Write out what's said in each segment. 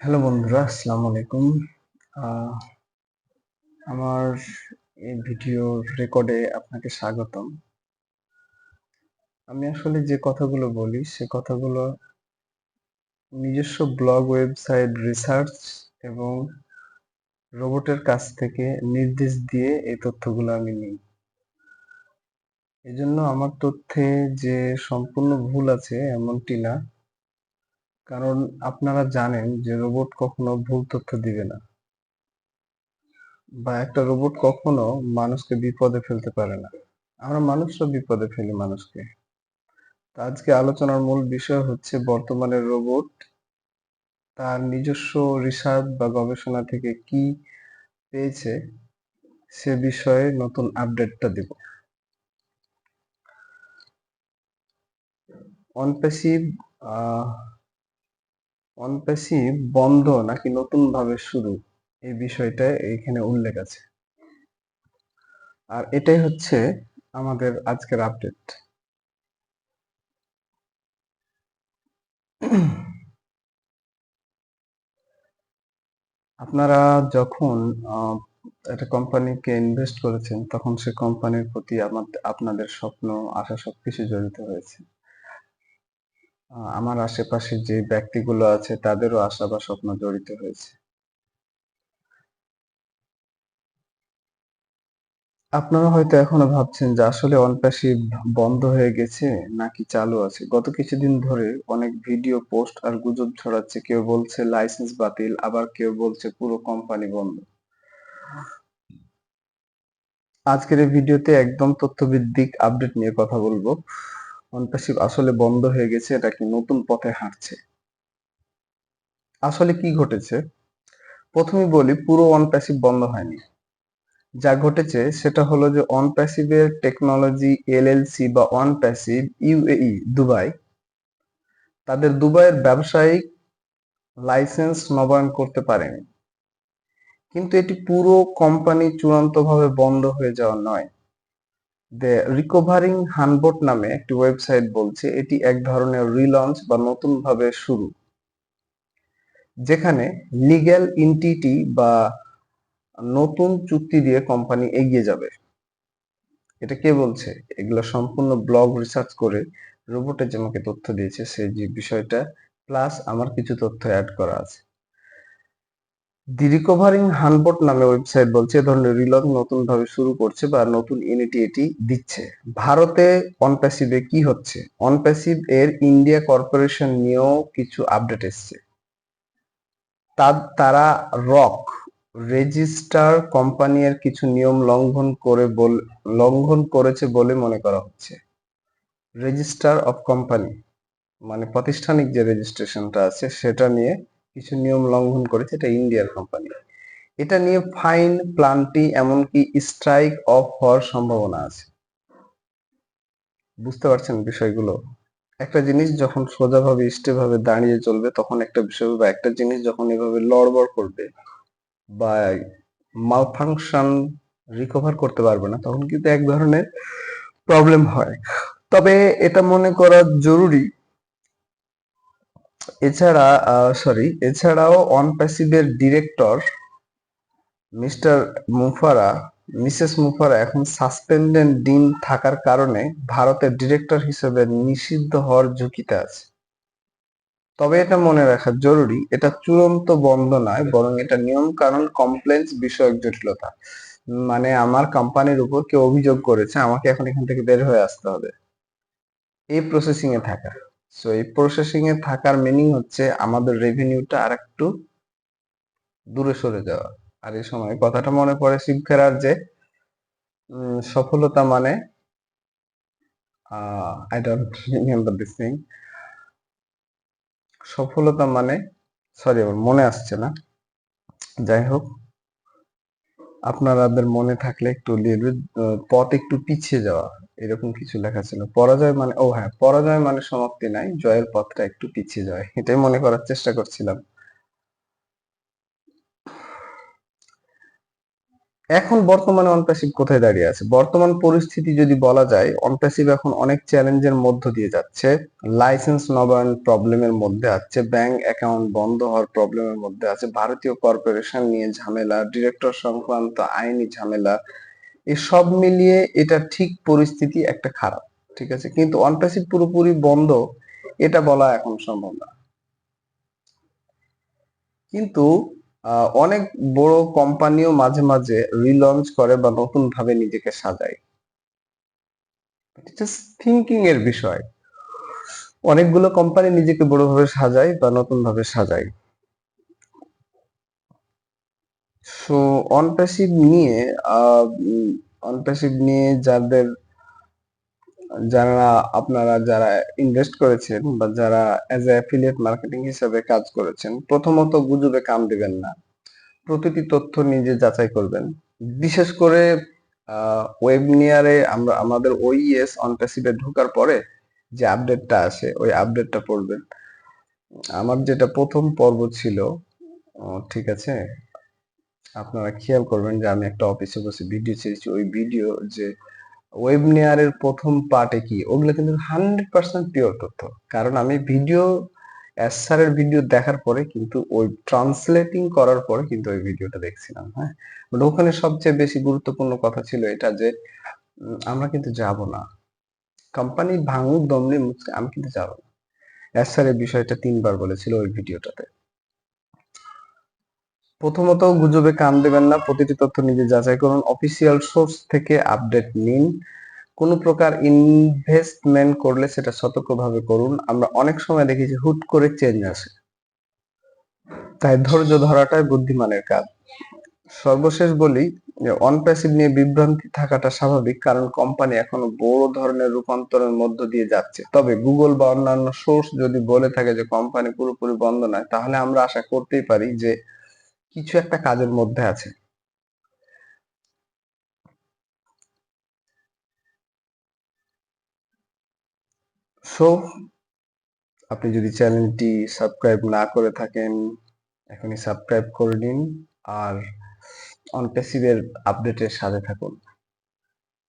Hello বন্ধুরা, আসসালামু আলাইকুম। আহ, আমার এই ভিডিও রেকর্ডে আপনাকে স্বাগতম। আমি আসলে যে কথাগুলো বলি সে কথাগুলো নিজস্ব ব্লগ, ওয়েবসাইট, রিসার্চ এবং রোবটের কাছ থেকে নির্দেশ দিয়ে এই তথ্যগুলো আমি নিই। এজন্য আমার তথ্যে যে সম্পূর্ণ ভুল আছে এমনটি না, কারণ আপনারা জানেন যে রোবট কখনো ভুল তথ্য দিবে না, বা একটা রোবট কখনো মানুষকে বিপদে ফেলতে পারে না। আমরা মানুষরা বিপদে ফেলি মানুষকে। তো আজকে আলোচনার মূল বিষয় হচ্ছে বর্তমানে রোবট তার নিজস্ব রিসার্চ বা গবেষণা থেকে কি পেয়েছে সে বিষয়ে নতুন আপডেটটা দিব। অনপ্যাসিভ অনপ্যাসিভ বন্ধ নাকি নতুন ভাবে শুরু, এই বিষয়টা এখানে উল্লেখ আছে। আর এটাই হচ্ছে আমাদের আজকের আপডেট। আপনারা যখন একটা কোম্পানিকে ইনভেস্ট করেছেন তখন সে কোম্পানির প্রতি আপনাদের স্বপ্ন, আশা সবকিছু জড়িত হয়েছে। আমার আশেপাশে যে ব্যক্তিগুলো আছে তাদেরও আশা বা স্বপ্ন জড়িত হয়েছে। আপনারা হয়তো এখনো ভাবছেন যে আসলে অনপ্যাসিভ বন্ধ হয়ে গেছে নাকি চালু আছে। গত কিছুদিন ধরে অনেক ভিডিও পোস্ট আর গুজব ছড়াচ্ছে। কেউ বলছে লাইসেন্স বাতিল, আবার কেউ বলছে পুরো কোম্পানি বন্ধ। আজকের এই ভিডিওতে একদম তথ্যভিত্তিক আপডেট নিয়ে কথা বলবো। অনপ্যাসিভ আসলে বন্ধ হয়ে গেছে, এটা কি নতুন পথে হাঁটছে? আসলে কি ঘটেছে? প্রথমে বলি, পুরো অনপ্যাসিভ বন্ধ হয়নি। যা ঘটেছে সেটা হলো যে অনপ্যাসিভের টেকনোলজি এলএলসি বা অনপ্যাসিভ ইউএই দুবাই তাদের দুবাইয়ের ব্যবসায়িক লাইসেন্স নবায়ন করতে পারেনি। কিন্তু এটি পুরো কোম্পানি চূড়ান্তভাবে বন্ধ হয়ে যাওয়া নয়। দ্য রিকভারিং হানবোট নামে একটি ওয়েবসাইট বলছে এটি এক ধরনের রিলঞ্চ বা নতুনভাবে শুরু, যেখানে লিগ্যাল এন্টিটি বা নতুন চুক্তি দিয়ে কোম্পানি এগিয়ে যাবে। এটা কে বলছে? এগুলো সম্পূর্ণ ব্লগ রিসার্চ করে রোবটে যে আমাকে তথ্য দিয়েছে সেই যে বিষয়টা, প্লাস আমার কিছু তথ্য অ্যাড করা আছে। দি রিকভারিং হানবোট নামে ওয়েবসাইট বলছে এ ধরনের রিলঞ্চ নতুন ভাবে শুরু করছে বা নতুন ইউনিটি এটি দিচ্ছে। ভারতে অনপ্যাসিভে কি হচ্ছে? অনপ্যাসিভ এর ইন্ডিয়া কর্পোরেশন নিয়েও কিছু আপডেট এসছে। তারা রক রেজিস্টার কোম্পানি এর কিছু নিয়ম লঙ্ঘন করেছে বলে মনে করা হচ্ছে। রেজিস্টার অফ কোম্পানি মানে প্রাতিষ্ঠানিক যে রেজিস্ট্রেশনটা আছে সেটা নিয়ে কিছু নিয়ম লঙ্ঘন করেছে, এটা ইন্ডিয়ার কোম্পানি। এটা নিয়ে ফাইন, প্লান্টি, এমনকি স্ট্রাইক অফ হওয়ার সম্ভাবনা আছে। বুঝতে পারছেন বিষয়গুলো? একটা জিনিস যখন সোজাভাবে স্টেভাবে দাঁড়িয়ে চলবে তখন একটা বিষয়, বা একটা জিনিস যখন এভাবে লড়বড় করবে বা মালফাংশন রিকভার করতে পারবে না তখন কিন্তু এক ধরনের প্রবলেম হয়। তবে এটা মনে করা জরুরি, এছাড়াও অনপ্যাসিভের ডিরেক্টর মিস্টার মুফারা মিসেস মুফারা এখন সাসপেন্ডেড ডিন থাকার কারণে ভারতের ডিরেক্টর হিসেবে নিষিদ্ধ হওয়ার ঝুঁকিতে আছে। তবে এটা মনে রাখা জরুরি, এটা চূড়ান্ত বন্ধ নয়, বরং এটা নিয়ম কানুন কমপ্লেন্স বিষয়ক জটিলতা। মানে আমার কোম্পানির উপর কেউ অভিযোগ করেছে, আমাকে এখন এখান থেকে বের হয়ে আসতে হবে। এই প্রসেসিং এ থাকা। সো এই প্রসেসিং এ থাকার মিনিং হচ্ছে আমাদের রেভিনিউটা আর একটু দূরে সরে যাওয়া। আর এই সময় কথাটা মনে পড়ে শিব খেরার যে সফলতা মানে I don't remember this thing. সফলতা মানে, সরি আমার মনে আসছে না, যাই হোক আপনাদের মনে থাকলে একটু লিখবে, পথ একটু পিছিয়ে যাওয়া, এরকম কিছু লেখা ছিল। পরাজয় মানে, ও হ্যাঁ, পরাজয় মানে সমাপ্তি নাই, জয়ের পথটা একটু পিছিয়ে যায়, এটাই মনে করার চেষ্টা করছিলাম। এখন বর্তমানে অনপ্যাসিভ কোথায় দাঁড়িয়ে আছে? বর্তমান পরিস্থিতি যদি বলা যায়, অনপ্যাসিভ এখন অনেক চ্যালেঞ্জের মধ্য দিয়ে যাচ্ছে। লাইসেন্স নবায়ন প্রবলেমের মধ্যে আছে, ব্যাংক অ্যাকাউন্ট বন্ধ হওয়ার প্রবলেমের মধ্যে আছে, ভারতীয় কর্পোরেশন নিয়ে ঝামেলা, ডিরেক্টর সংক্রান্ত আইনি ঝামেলা, এই সব মিলিয়ে এটা ঠিক পরিস্থিতি একটা খারাপ। ঠিক আছে, কিন্তু অনপ্যাসিভ পুরোপুরি বন্ধ এটা বলা এখন সম্ভব না। কিন্তু অনেক বড় কোম্পানিও মাঝে মাঝে রিলঞ্চ করে বা নতুন ভাবে নিজেকে সাজায়। জাস্ট থিঙ্কিং এর বিষয়। অনেকগুলো কোম্পানি নিজেকে বড়ভাবে সাজায় বা নতুন ভাবে সাজায়। সো অনপ্যাসিভ নিয়ে অনপ্যাসিভ নিয়ে যারা আপনারা যারা ইনভেস্ট করেছেন বা যারা অ্যাজ এ অ্যাফিলিয়েট মার্কেটিং হিসেবে কাজ করেছেন, প্রথমত গুজবে কান দিবেন না, প্রতিটি তথ্য নিজে যাচাই করবেন। বিশেষ করে ওয়েবনিয়ারে আমরা আমাদের ওইএস অনপ্যাসিভে ঢোকার পরে যে আপডেটটা আসে ওই আপডেটটা পড়বেন। আমার যেটা প্রথম পর্ব ছিল, ঠিক আছে, আপনারা খেয়াল করবেন যে আমি একটা অফিসে বসে ভিডিও ছেড়েছি, ওই ভিডিও যে ওয়েবনিয়ারের প্রথম পার্টে কি, ওগুলো কিন্তু 100% পিওর তথ্য। কারণ আমি ভিডিও এস স্যারের ভিডিও দেখার পরে কিন্তু ওই ট্রান্সলেটিং করার পরে কিন্তু ওই ভিডিওটা দেখছিলাম। হ্যাঁ, বাট ওখানে সবচেয়ে বেশি গুরুত্বপূর্ণ কথা ছিল এটা যে আমরা কিন্তু যাব না, কোম্পানি ভাঙুক দমনে মুচকে আমি কিন্তু যাব না। এস স্যার এই বিষয়টা 3 বার বলেছিল ওই ভিডিওটাতে। প্রথমত গুজবে কান দেবেন না, প্রতিটি তথ্য নিজে যাচাই করুন, অফিসিয়াল সোর্স থেকে আপডেট নিন, কোনো প্রকার ইনভেস্টমেন্ট করলে সেটা সতর্কভাবে করুন। আমরা অনেক সময় দেখি যে হুট করে চেঞ্জ আসে, তাই ধৈর্য ধরাটাই বুদ্ধিমানের কাজ। সর্বশেষ বলি যে অনপ্যাসিভ নিয়ে বিভ্রান্তি থাকাটা স্বাভাবিক, কারণ কোম্পানি এখনো বড় ধরনের রূপান্তরের মধ্য দিয়ে যাচ্ছে। তবে গুগল বা অন্যান্য সোর্স যদি বলে থাকে যে কোম্পানি পুরোপুরি বন্ধ নয়, তাহলে আমরা আশা করতেই পারি যে কিছু একটা কাজের মধ্যে আছে। সো আপনি যদি চ্যানেলটি সাবস্ক্রাইব না করে থাকেন, এখনই সাবস্ক্রাইব করে নিন আর অনপ্যাসিভের আপডেটের সাথে থাকুন।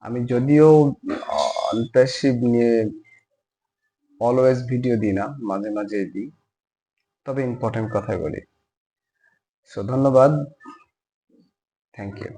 আমি যদিও অনপ্যাসিভ নিয়ে অলওয়েজ ভিডিও দিই না, মাঝে মাঝে দিই, তবে ইম্পর্টেন্ট কথাই বলি। সো ধন্যবাদ, থ্যাংক ইউ।